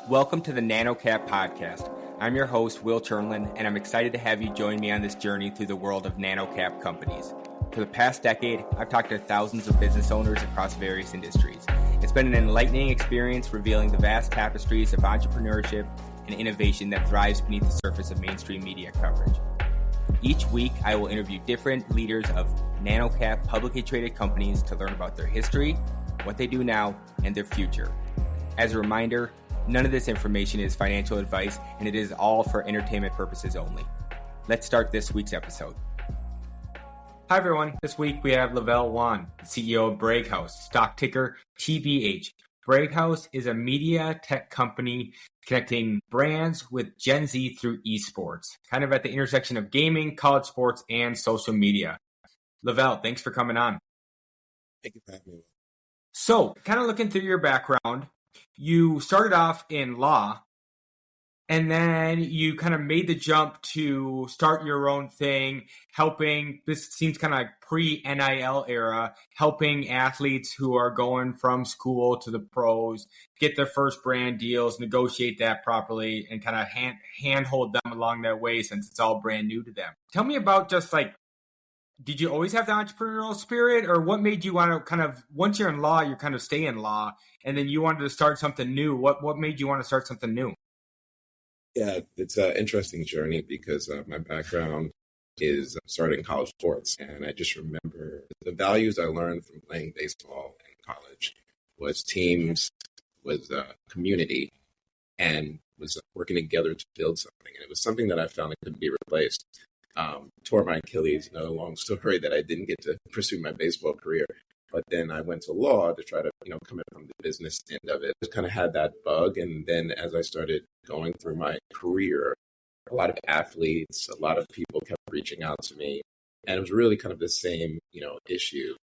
Welcome to the Nano podcast. I'm your host, Will Chernlin, and I'm excited to have you join me on this journey through the world of nano companies. For the past decade, I've talked to thousands of business owners across various industries. It's been an enlightening experience revealing the vast tapestries of entrepreneurship and innovation that thrives beneath the surface of mainstream media coverage. Each week, I will interview different leaders of nano-cap publicly traded companies to learn about their history, what they do now, and their future. As a reminder, none of this information is financial advice, and it is all for entertainment purposes only. Let's start this week's episode. Hi, everyone. This week, we have Lavelle Wan, CEO of Breakhouse, stock ticker TBH. Breakhouse is a media tech company connecting brands with Gen Z through esports, kind of at the intersection of gaming, college sports, and social media. Lavelle, thanks for coming on. Thank you for having me. So, kind of looking through your background, you started off in law, and then you kind of made the jump to start your own thing, helping, this seems kind of like pre-NIL era, helping athletes who are going from school to the pros get their first brand deals, negotiate that properly, and kind of handhold them along that way since it's all brand new to them. Tell me about just like, did you always have the entrepreneurial spirit, or what made you want to kind of, once you're in law, you kind of stay in law, and then you wanted to start something new? What made you want to start something new? Yeah, it's an interesting journey because my background is starting college sports. And I just remember the values I learned from playing baseball in college was teams, was community, and was working together to build something. And it was something that I found that couldn't be replaced. Tore my Achilles, long story that I didn't get to pursue my baseball career. But then I went to law to try to, come in from the business end of it. Just kind of had that bug. And then as I started going through my career, a lot of athletes, a lot of people kept reaching out to me. And it was really kind of the same, issue,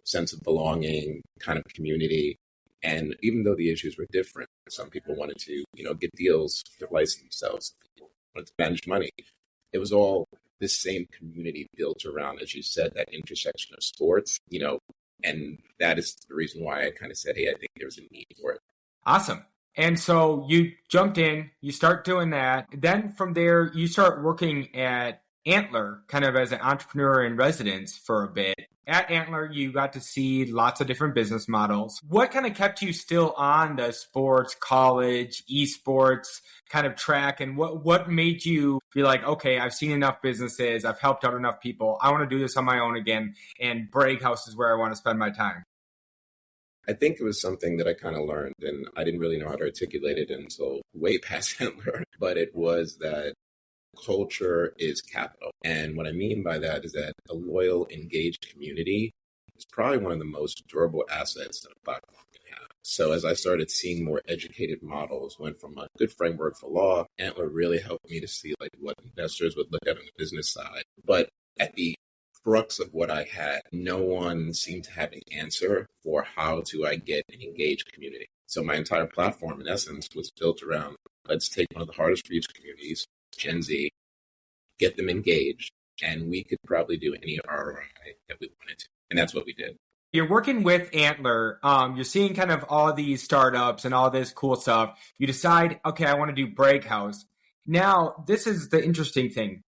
sense of belonging, kind of community. And even though the issues were different, some people wanted to, get deals to license themselves, some people wanted to manage money. It was all this same community built around, as you said, that intersection of sports, and that is the reason why I kind of said, hey, I think there's a need for it. Awesome. And so you jumped in, you start doing that. Then from there, you start working at Antler, kind of as an entrepreneur in residence for a bit. At Antler, you got to see lots of different business models. What kind of kept you still on the sports, college, esports kind of track? And what made you be like, okay, I've seen enough businesses, I've helped out enough people, I want to do this on my own again, and Breakhouse is where I want to spend my time? I think it was something that I kind of learned, and I didn't really know how to articulate it until way past Antler, but it was that culture is capital. And what I mean by that is that a loyal, engaged community is probably one of the most durable assets that a platform can have. So as I started seeing more educated models, went from a good framework for law, Antler really helped me to see like what investors would look at on the business side. But at the crux of what I had, no one seemed to have an answer for how do I get an engaged community. So my entire platform, in essence, was built around, let's take one of the hardest reached communities, Gen Z, get them engaged, and we could probably do any ROI that we wanted to. And that's what we did. You're working with Antler. You're seeing kind of all these startups and all this cool stuff. You decide, okay, I want to do Breakhouse. Now, this is the interesting thing.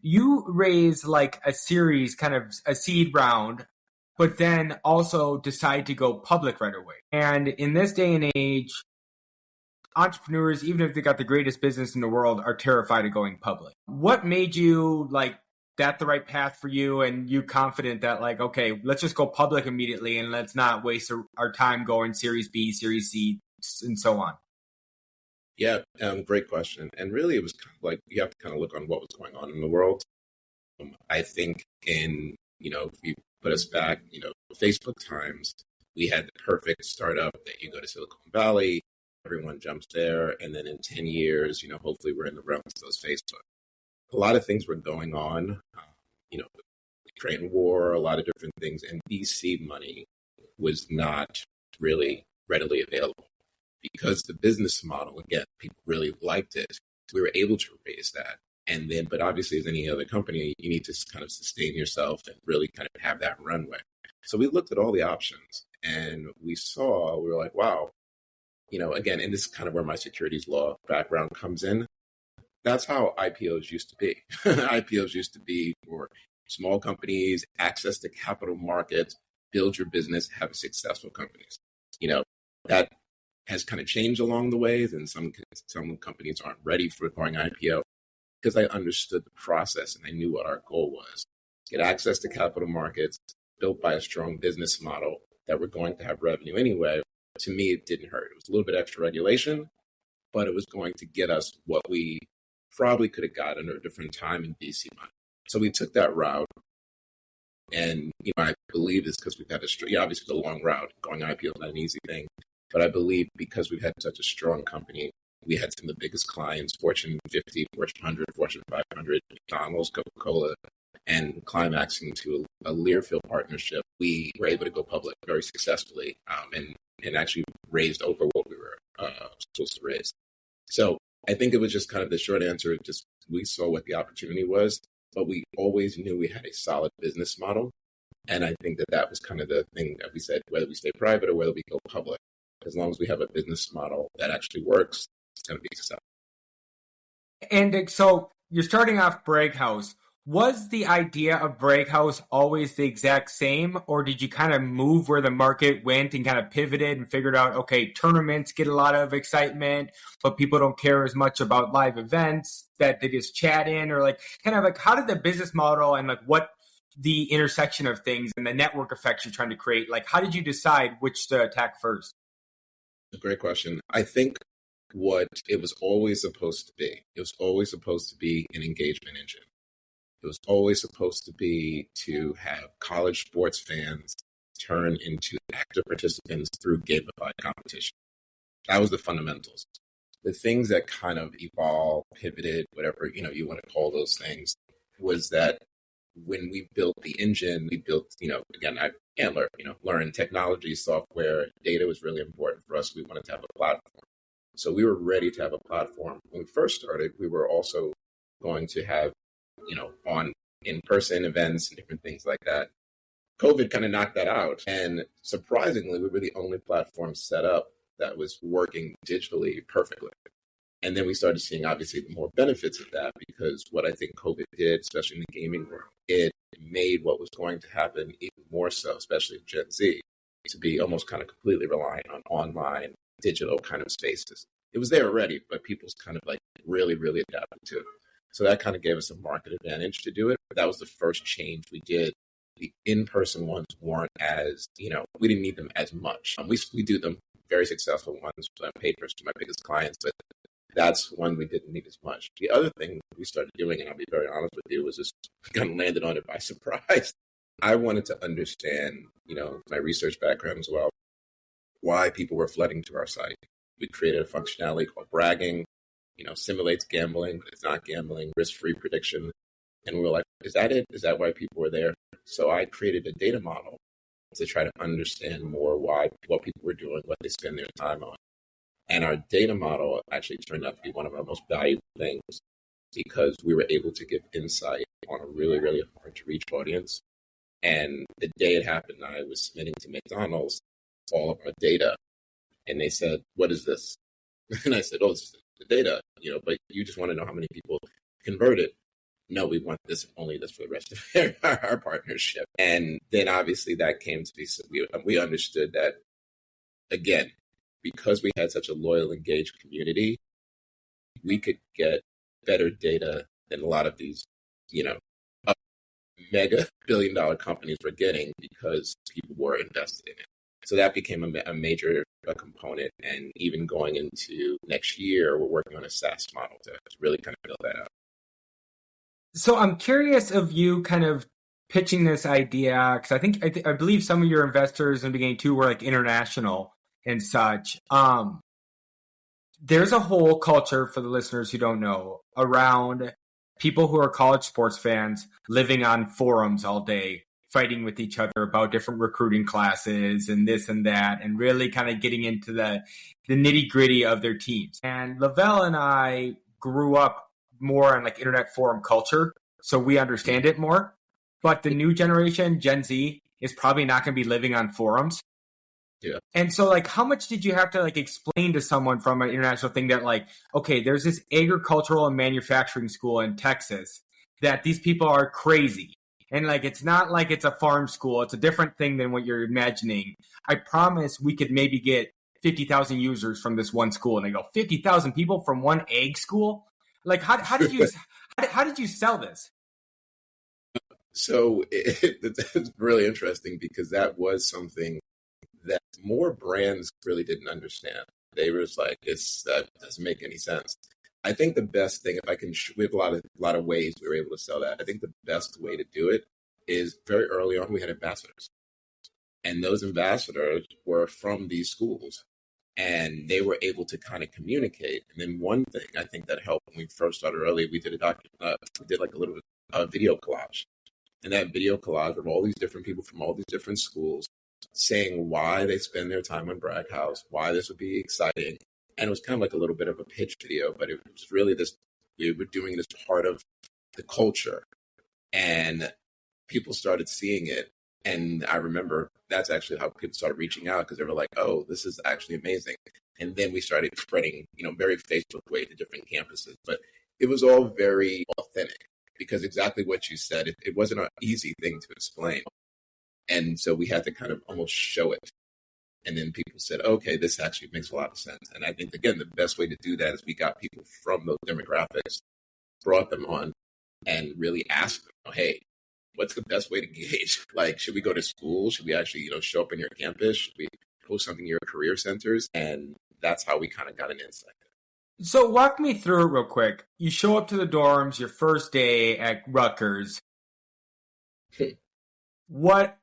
You raise like a series, kind of a seed round, but then also decide to go public right away. And in this day and age, entrepreneurs, even if they got the greatest business in the world, are terrified of going public. What made you like that the right path for you, and you confident that like, okay, let's just go public immediately and let's not waste our time going Series B, Series C, and so on? Yeah, great question. And really it was kind of like, you have to kind of look on what was going on in the world. I think if you put us back, Facebook times, we had the perfect startup that you go to Silicon Valley, everyone jumps there, and then in 10 years, hopefully we're in the realms of those Facebook. A lot of things were going on, the Ukraine war, a lot of different things, and VC money was not really readily available because the business model, again, people really liked it. We were able to raise that. And then, but obviously as any other company, you need to kind of sustain yourself and really kind of have that runway. So we looked at all the options and we were like, wow, again, and this is kind of where my securities law background comes in. That's how IPOs used to be. IPOs used to be for small companies, access to capital markets, build your business, have successful companies. That has kind of changed along the ways, and some companies aren't ready for going IPO because I understood the process and I knew what our goal was. Get access to capital markets built by a strong business model that we're going to have revenue anyway. To me, it didn't hurt. It was a little bit extra regulation, but it was going to get us what we probably could have gotten at a different time in VC money. So we took that route. And, I believe it's because we've had obviously the long route. Going IPO is not an easy thing. But I believe because we've had such a strong company, we had some of the biggest clients, Fortune 50, Fortune 100, Fortune 500, McDonald's, Coca-Cola, and climaxing to a Learfield partnership, we were able to go public very successfully and actually raised over what we were supposed to raise. So I think it was just kind of the short answer. Just we saw what the opportunity was, but we always knew we had a solid business model. And I think that was kind of the thing that we said, whether we stay private or whether we go public, as long as we have a business model that actually works, it's going to be successful. And so you're starting off Bragg House. Was the idea of Bragg House always the exact same, or did you kind of move where the market went and kind of pivoted and figured out, okay, tournaments get a lot of excitement, but people don't care as much about live events that they just chat in, or how did the business model and what the intersection of things and the network effects you're trying to create, how did you decide which to attack first? A great question. I think what it was always supposed to be, it was always supposed to be an engagement engine. It was always supposed to be to have college sports fans turn into active participants through gamified competition. That was the fundamentals. The things that kind of evolved, pivoted, whatever, you want to call those things, was that when we built the engine, we built, again, learn technology, software, data was really important for us. We wanted to have a platform. So we were ready to have a platform. When we first started, we were also going to have, on in-person events and different things like that. COVID kind of knocked that out. And surprisingly, we were the only platform set up that was working digitally perfectly. And then we started seeing, obviously, more benefits of that, because what I think COVID did, especially in the gaming world, it made what was going to happen even more so, especially in Gen Z, to be almost kind of completely reliant on online, digital kind of spaces. It was there already, but people's kind of really, really adapted to it. So that kind of gave us a market advantage to do it. But that was the first change we did. The in-person ones weren't as, we didn't need them as much. We do them, very successful ones, paid for my biggest clients, but that's one we didn't need as much. The other thing we started doing, and I'll be very honest with you, was just kind of landed on it by surprise. I wanted to understand, my research background as well, why people were flooding to our site. We created a functionality called bragging, simulates gambling, but it's not gambling, risk-free prediction. And we were like, is that it? Is that why people were there? So I created a data model to try to understand more what people were doing, what they spend their time on. And our data model actually turned out to be one of our most valuable things, because we were able to give insight on a really, really hard to reach audience. And the day it happened, I was submitting to McDonald's all of our data. And they said, what is this? And I said, oh, it's the data, but you just want to know how many people converted. No, we want this, only this for the rest of our partnership. And then obviously that came to be, we understood that, again, because we had such a loyal, engaged community, we could get better data than a lot of these, mega billion-dollar companies were getting, because people were invested in it. So that became a major component. And even going into next year, we're working on a SaaS model to really kind of build that out. So I'm curious of you kind of pitching this idea, because I believe some of your investors in the beginning too were international and such. There's a whole culture, for the listeners who don't know, around people who are college sports fans living on forums all day, fighting with each other about different recruiting classes and this and that, and really kind of getting into the nitty gritty of their teams. And Lavelle and I grew up more on internet forum culture, so we understand it more. But the new generation, Gen Z, is probably not going to be living on forums. Yeah. And so, like, how much did you have to, like, explain to someone from an international thing that, like, okay, there's this agricultural and manufacturing school in Texas that these people are crazy. And, like, it's not like it's a farm school. It's a different thing than what you're imagining. I promise we could maybe get 50,000 users from this one school. And they go, 50,000 people from one egg school? Like, how did you how did you sell this? So it's really interesting because that was something that more brands really didn't understand. They were just like, that doesn't make any sense. I think the best thing, if I can, we have a lot of ways we were able to sell that. I think the best way to do it is very early on, we had ambassadors. And those ambassadors were from these schools and they were able to kind of communicate. And then one thing I think that helped when we first started early, we did we did like a little video collage. And that video collage of all these different people from all these different schools saying why they spend their time on Bragg House, why this would be exciting. And it was kind of like a little bit of a pitch video, but it was really we were doing this part of the culture. And people started seeing it. And I remember that's actually how people started reaching out because they were like, oh, this is actually amazing. And then we started spreading, very Facebook way to different campuses. But it was all very authentic because exactly what you said, it wasn't an easy thing to explain. And so we had to kind of almost show it. And then people said, okay, this actually makes a lot of sense. And I think, again, the best way to do that is we got people from those demographics, brought them on, and really asked them, hey, what's the best way to gauge? Like, should we go to school? Should we actually, show up in your campus? Should we post something in your career centers? And that's how we kind of got an insight. So walk me through it real quick. You show up to the dorms your first day at Rutgers. What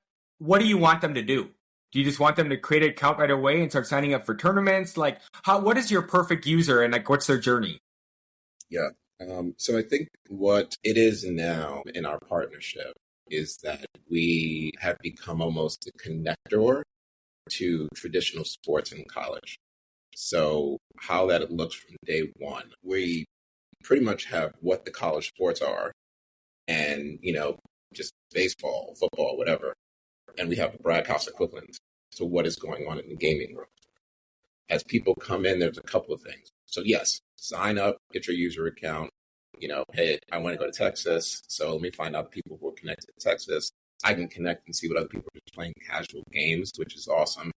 do you want them to do? Do you just want them to create an account right away and start signing up for tournaments? Like, what is your perfect user and like what's their journey? Yeah. So I think what it is now in our partnership is that we have become almost a connector to traditional sports in college. So how that looks from day one, we pretty much have what the college sports are and, just baseball, football, whatever. And we have the Bragg House equivalent to what is going on in the gaming room. As people come in, there's a couple of things. So yes, sign up, get your user account. Hey, I want to go to Texas, so let me find out people who are connected to Texas. I can connect and see what other people are just playing casual games, which is awesome.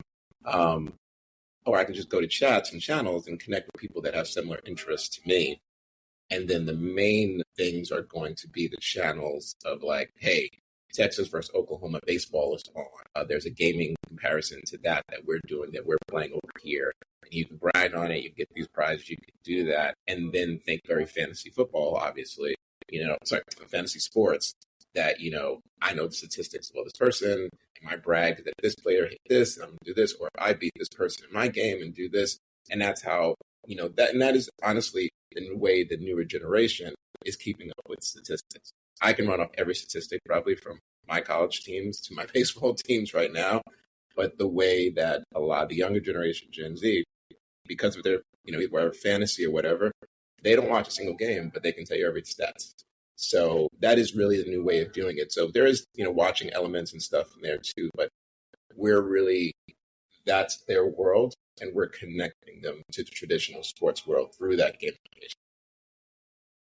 Or I can just go to chats and channels and connect with people that have similar interests to me. And then the main things are going to be the channels of like, hey, Texas versus Oklahoma baseball is on. There's a gaming comparison to that we're doing, that we're playing over here. And you can brag on it. You get these prizes. You can do that. And then think very fantasy football, obviously. Fantasy sports that, I know the statistics of this person. And I brag that this player hit this, and I'm going to do this. Or I beat this person in my game and do this. And that's how, that is honestly the way the newer generation is keeping up with statistics. I can run off every statistic probably from my college teams to my baseball teams right now. But the way that a lot of the younger generation, Gen Z, because of their, whether fantasy or whatever, they don't watch a single game, but they can tell you every stats. So that is really the new way of doing it. So there is, watching elements and stuff in there too, but that's their world, and we're connecting them to the traditional sports world through that gamification.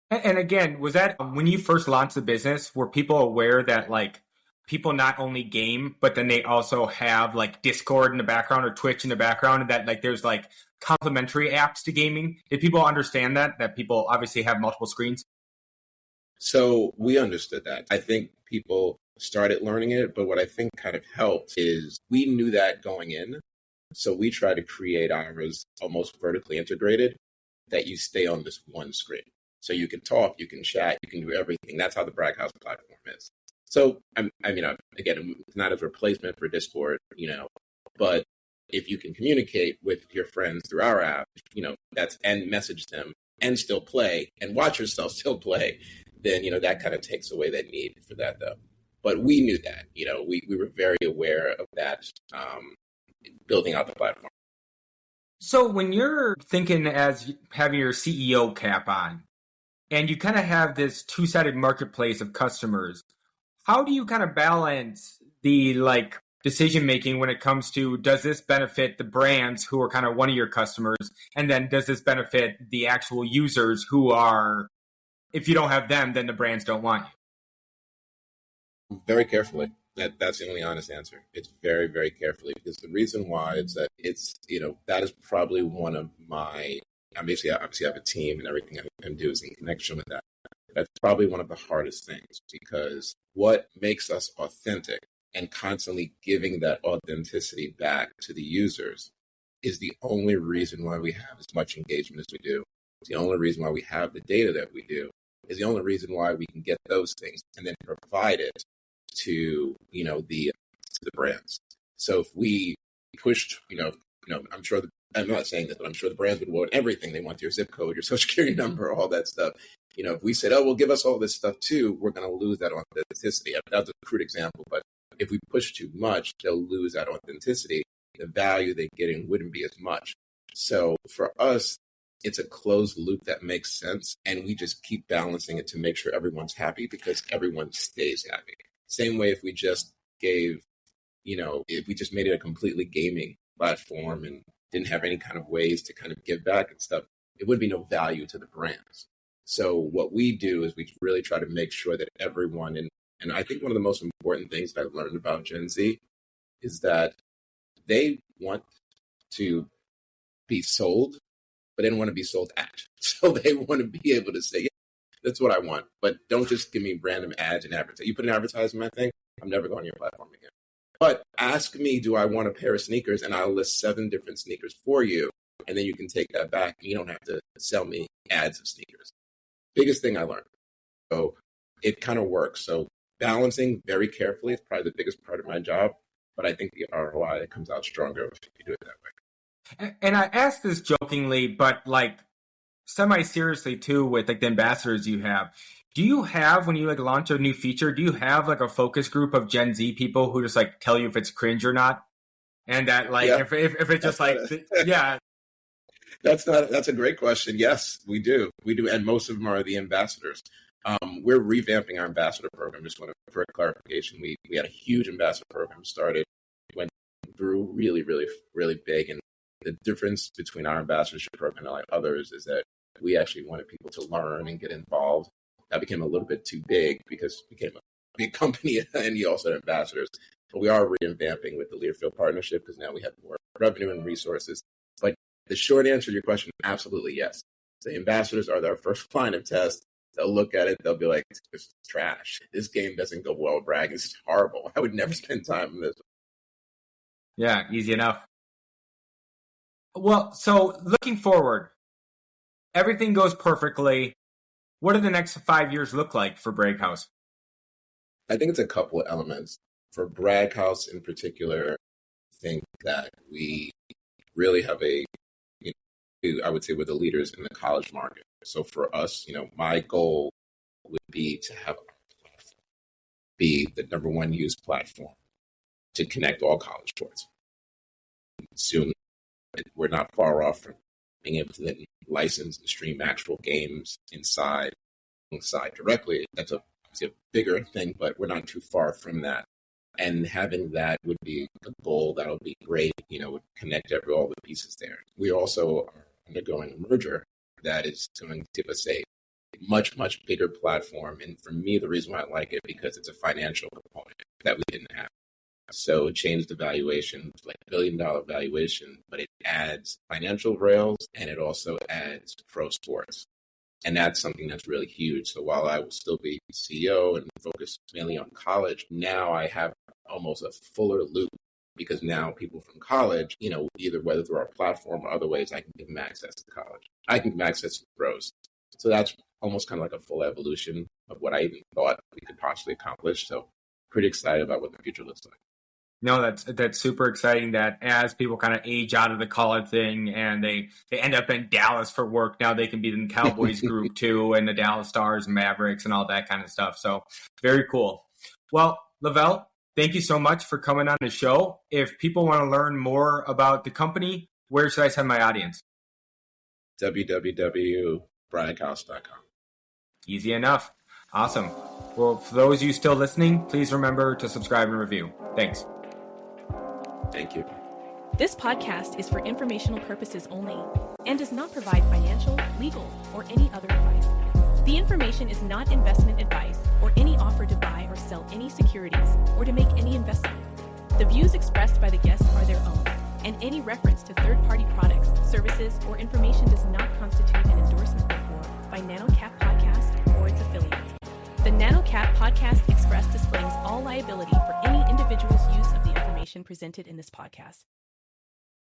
And again, was that when you first launched the business, were people aware that like people not only game, but then they also have like Discord in the background or Twitch in the background, and that like there's like complementary apps to gaming? Did people understand that people obviously have multiple screens? So we understood that. I think people started learning it, but what I think kind of helped is we knew that going in. So we try to create ours almost vertically integrated, that you stay on this one screen. So you can talk, you can chat, you can do everything. That's how the Bragg House platform is. So, again, it's not a replacement for Discord, but if you can communicate with your friends through our app, and message them and still play and watch yourself still play, then, that kind of takes away that need for that, though. But we knew that, we were very aware of that, building out the platform. So when you're thinking as having your CEO cap on, and you kind of have this two-sided marketplace of customers, how do you kind of balance the decision making when it comes to, does this benefit the brands who are kind of one of your customers? And then does this benefit the actual users who are, if you don't have them, then the brands don't want you? Very carefully. That's the only honest answer. It's very, very carefully, because the reason why is that that is probably one of my, obviously I have a team and everything I can do is in connection with that. That's probably one of the hardest things, because what makes us authentic and constantly giving that authenticity back to the users is the only reason why we have as much engagement as we do. It's the only reason why we have the data that we do. Is the only reason why we can get those things and then provide it to the brands. So if we pushed, I'm sure I'm not saying this, but I'm sure the brands would want everything. They want your zip code, your social security number, all that stuff. If we said, oh, well, give us all this stuff too, we're going to lose that authenticity. That's a crude example, but if we push too much, they'll lose that authenticity. The value they're getting wouldn't be as much. So for us, it's a closed loop that makes sense. And we just keep balancing it to make sure everyone's happy, because everyone stays happy. Same way if we just gave, if we just made it a completely gaming platform and didn't have any kind of ways to kind of give back and stuff, it would be no value to the brands. So what we do is we really try to make sure that everyone, and I think one of the most important things that I've learned about Gen Z is that they want to be sold, but they don't want to be sold at. So they want to be able to say, yeah, that's what I want, but don't just give me random ads and advertise. You put an advertisement, I think, I'm never going to your platform again. But ask me, do I want a pair of sneakers? And I'll list 7 different sneakers for you. And then you can take that back. And you don't have to sell me ads of sneakers. Biggest thing I learned. So it kind of works. So balancing very carefully is probably the biggest part of my job. But I think the ROI comes out stronger if you do it that way. And I ask this jokingly, but like semi-seriously too, with like the ambassadors you have. Do you have, when you like launch a new feature, do you have like a focus group of Gen Z people who just like tell you if it's cringe or not? And that like, if it's just like, yeah. That's a great question. Yes, we do. And most of them are the ambassadors. We're revamping our ambassador program. Just want to, for clarification, we had a huge ambassador program started, went through really, really, really big. And the difference between our ambassadorship program and like others is that we actually wanted people to learn and get involved. That became a little bit too big because it became a big company and you also had ambassadors. But we are revamping with the Learfield partnership because now we have more revenue and resources. But the short answer to your question, absolutely yes. The ambassadors are their first line of test. They'll look at it. They'll be like, this is trash. This game doesn't go well, Bragg. This is horrible. I would never spend time on this. Yeah, easy enough. Well, so looking forward, everything goes perfectly. What do the next 5 years look like for Bragg House? I think it's a couple of elements. For Bragg House in particular, I think that we really have I would say we're the leaders in the college market. So for us, my goal would be to have be the number one used platform to connect all college sports. Soon, we're not far off from being able to then license and stream actual games inside directly. That's a bigger thing, but we're not too far from that. And having that would be a goal that'll be great, would connect all the pieces there. We also are undergoing a merger that is going to give us a much, much bigger platform. And for me, the reason why I like it, because it's a financial component that we didn't have. So it changed the valuation, like $1 billion valuation, but it adds financial rails and it also adds pro sports. And that's something that's really huge. So while I will still be CEO and focus mainly on college, now I have almost a fuller loop because now people from college, either whether through our platform or other ways, I can give them access to college. I can give them access to pros. So that's almost kind of like a full evolution of what I even thought we could possibly accomplish. So pretty excited about what the future looks like. No, that's super exciting that as people kind of age out of the college thing and they end up in Dallas for work, now they can be in the Cowboys group too and the Dallas Stars and Mavericks and all that kind of stuff. So very cool. Well, Lavelle, thank you so much for coming on the show. If people want to learn more about the company, where should I send my audience? www.bragghouse.com. Easy enough. Awesome. Well, for those of you still listening, please remember to subscribe and review. Thanks. Thank you. This podcast is for informational purposes only and does not provide financial, legal, or any other advice. The information is not investment advice or any offer to buy or sell any securities or to make any investment. The views expressed by the guests are their own, and any reference to third-party products, services, or information does not constitute an endorsement therefore by NanoCap Podcast or its affiliates. The NanoCap Podcast Express disclaims all liability for any individual's use of the information presented in this podcast.